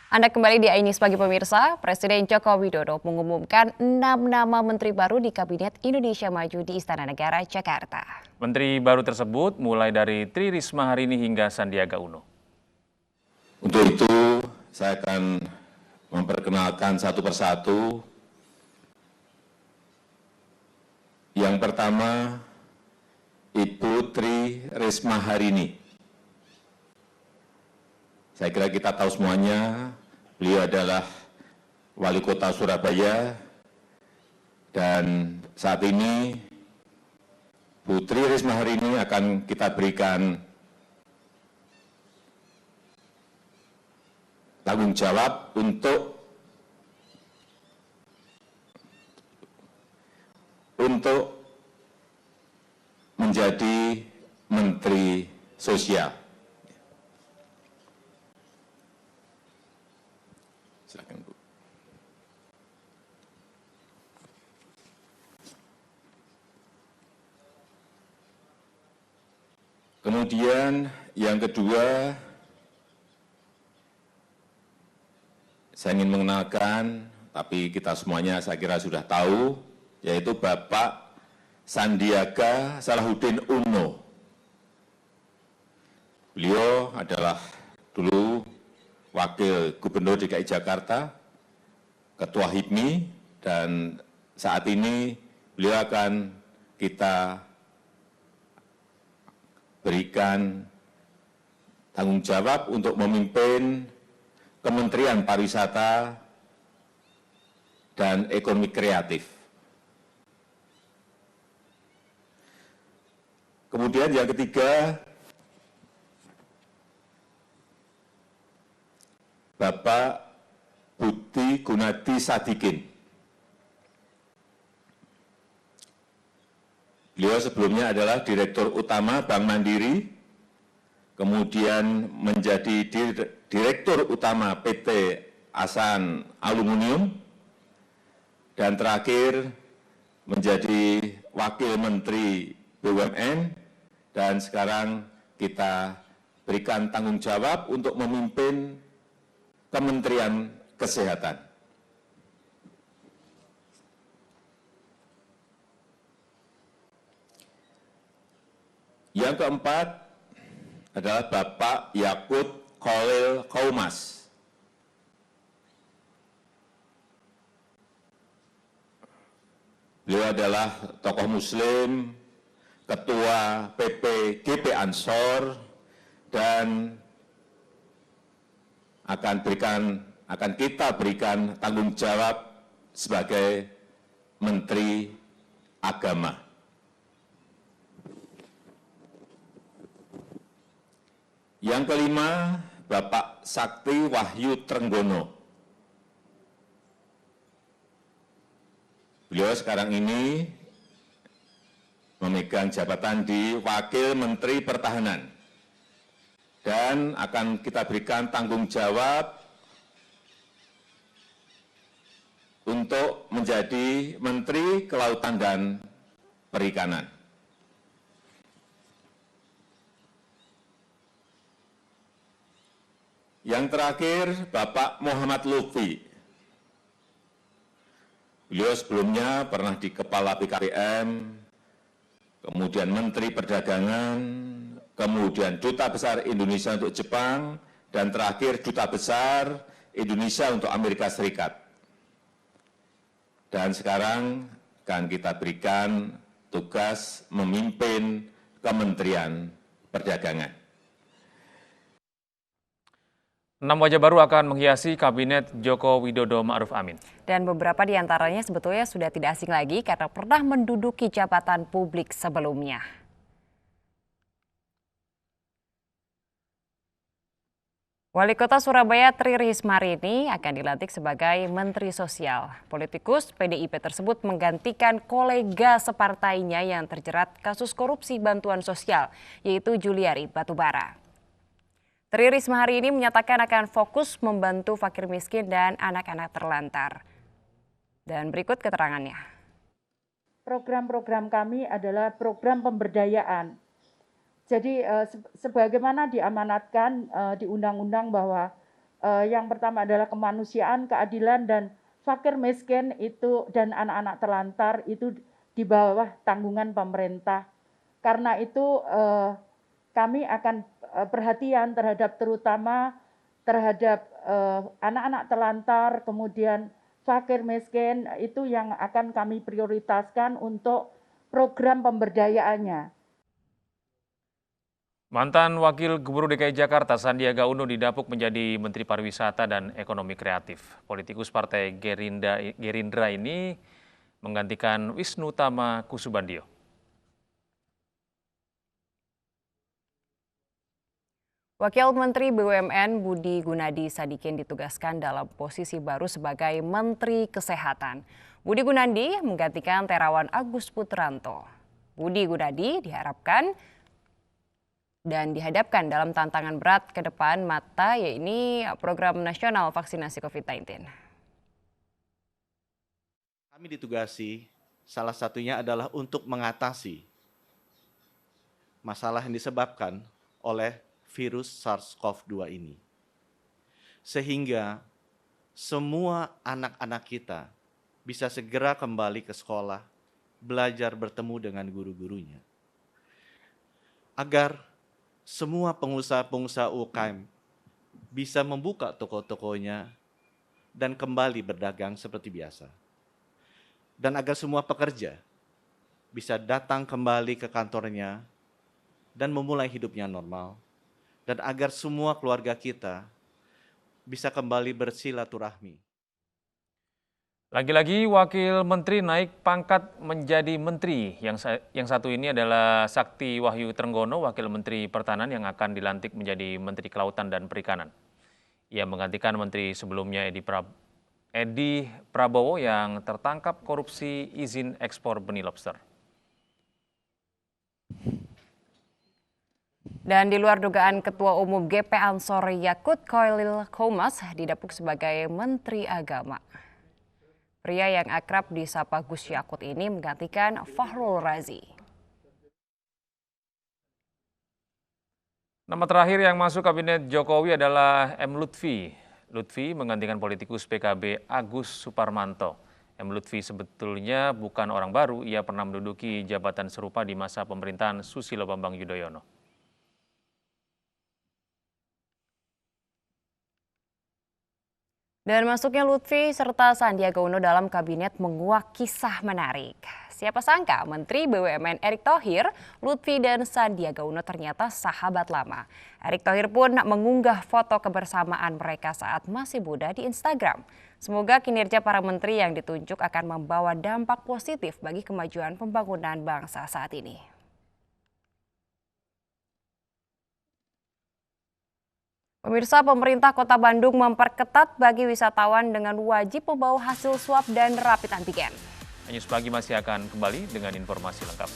Anda kembali di Ainis Pagi pemirsa, Presiden Joko Widodo mengumumkan 6 nama menteri baru di Kabinet Indonesia Maju di Istana Negara, Jakarta. Menteri baru tersebut mulai dari Tri Risma hari ini hingga Sandiaga Uno. Untuk itu, saya akan memperkenalkan satu persatu. Yang pertama, Ibu Tri Risma hari ini. Saya kira kita tahu semuanya, beliau adalah Wali Kota Surabaya, dan saat ini Bu Tri Risma hari ini akan kita berikan tanggung jawab untuk menjadi Menteri Sosial. Silakan, Bu. Kemudian yang kedua, saya ingin mengenalkan, tapi kita semuanya saya kira sudah tahu, yaitu Bapak Sandiaga Salahuddin Uno. Beliau adalah dulu Wakil Gubernur DKI Jakarta, Ketua HIPMI, dan saat ini beliau akan kita berikan tanggung jawab untuk memimpin Kementerian Pariwisata dan Ekonomi Kreatif. Kemudian yang ketiga, Bapak Budi Gunadi Sadikin. Beliau sebelumnya adalah Direktur Utama Bank Mandiri, kemudian menjadi Direktur Utama PT Asan Aluminium, dan terakhir menjadi Wakil Menteri BUMN, dan sekarang kita berikan tanggung jawab untuk memimpin Kementerian Kesehatan. Yang keempat adalah Bapak Yakut Khalil Qaumas. Beliau adalah tokoh Muslim, Ketua PPGP Ansor, dan akan kita berikan tanggung jawab sebagai Menteri Agama. Yang kelima, Bapak Sakti Wahyu Trenggono. Beliau sekarang ini memegang jabatan di Wakil Menteri Pertahanan, dan akan kita berikan tanggung jawab untuk menjadi Menteri Kelautan dan Perikanan. Yang terakhir, Bapak Muhammad Lutfi. Beliau sebelumnya pernah di Kepala BKPM, kemudian Menteri Perdagangan, kemudian Duta Besar Indonesia untuk Jepang, dan terakhir Duta Besar Indonesia untuk Amerika Serikat. Dan sekarang akan kita berikan tugas memimpin Kementerian Perdagangan. 6 wajah baru akan menghiasi Kabinet Joko Widodo Ma'ruf Amin. Dan beberapa di antaranya sebetulnya sudah tidak asing lagi karena pernah menduduki jabatan publik sebelumnya. Wali Kota Surabaya Tri Risma hari ini akan dilantik sebagai Menteri Sosial. Politikus PDIP tersebut menggantikan kolega separtainya yang terjerat kasus korupsi bantuan sosial, yaitu Juliari Batubara. Tri Risma hari ini menyatakan akan fokus membantu fakir miskin dan anak-anak terlantar. Dan berikut keterangannya. Program-program kami adalah program pemberdayaan. Jadi sebagaimana diamanatkan di undang-undang bahwa Yang pertama adalah kemanusiaan, keadilan, dan fakir miskin itu dan anak-anak terlantar itu di bawah tanggungan pemerintah. Karena itu kami akan perhatian terutama terhadap anak-anak terlantar, kemudian fakir miskin, itu yang akan kami prioritaskan untuk program pemberdayaannya. Mantan Wakil Gubernur DKI Jakarta Sandiaga Uno didapuk menjadi Menteri Pariwisata dan Ekonomi Kreatif. Politikus Partai Gerindra ini menggantikan Wisnu Tama Kusubandio. Wakil Menteri BUMN Budi Gunadi Sadikin ditugaskan dalam posisi baru sebagai Menteri Kesehatan. Budi Gunadi menggantikan Terawan Agus Putranto. Budi Gunadi diharapkan dan dihadapkan dalam tantangan berat ke depan mata, yaitu program nasional vaksinasi COVID-19. Kami ditugasi, salah satunya adalah untuk mengatasi masalah yang disebabkan oleh virus SARS-CoV-2 ini. Sehingga semua anak-anak kita bisa segera kembali ke sekolah, belajar bertemu dengan guru-gurunya. Agar semua pengusaha-pengusaha UKM bisa membuka toko-tokonya dan kembali berdagang seperti biasa. Dan agar semua pekerja bisa datang kembali ke kantornya dan memulai hidupnya normal. Dan agar semua keluarga kita bisa kembali bersilaturahmi. Lagi-lagi Wakil Menteri naik pangkat menjadi Menteri. Yang satu ini adalah Sakti Wahyu Trenggono, Wakil Menteri Pertahanan yang akan dilantik menjadi Menteri Kelautan dan Perikanan. Ia menggantikan Menteri sebelumnya Edi Prabowo yang tertangkap korupsi izin ekspor benih lobster. Dan di luar dugaan Ketua Umum GP Ansor Yakut Khairil Qomas didapuk sebagai Menteri Agama. Pria yang akrab disapa Gus Yakut ini menggantikan Fahrul Razi. Nama terakhir yang masuk Kabinet Jokowi adalah M. Lutfi. Lutfi menggantikan politikus PKB Agus Suparmanto. M. Lutfi sebetulnya bukan orang baru, ia pernah menduduki jabatan serupa di masa pemerintahan Susilo Bambang Yudhoyono. Dan masuknya Lutfi serta Sandiaga Uno dalam kabinet menguak kisah menarik. Siapa sangka Menteri BUMN Erick Thohir, Lutfi dan Sandiaga Uno ternyata sahabat lama. Erick Thohir pun mengunggah foto kebersamaan mereka saat masih muda di Instagram. Semoga kinerja para menteri yang ditunjuk akan membawa dampak positif bagi kemajuan pembangunan bangsa saat ini. Pemirsa, pemerintah Kota Bandung memperketat bagi wisatawan dengan wajib membawa hasil swab dan rapid antigen. News Pagi masih akan kembali dengan informasi lengkap.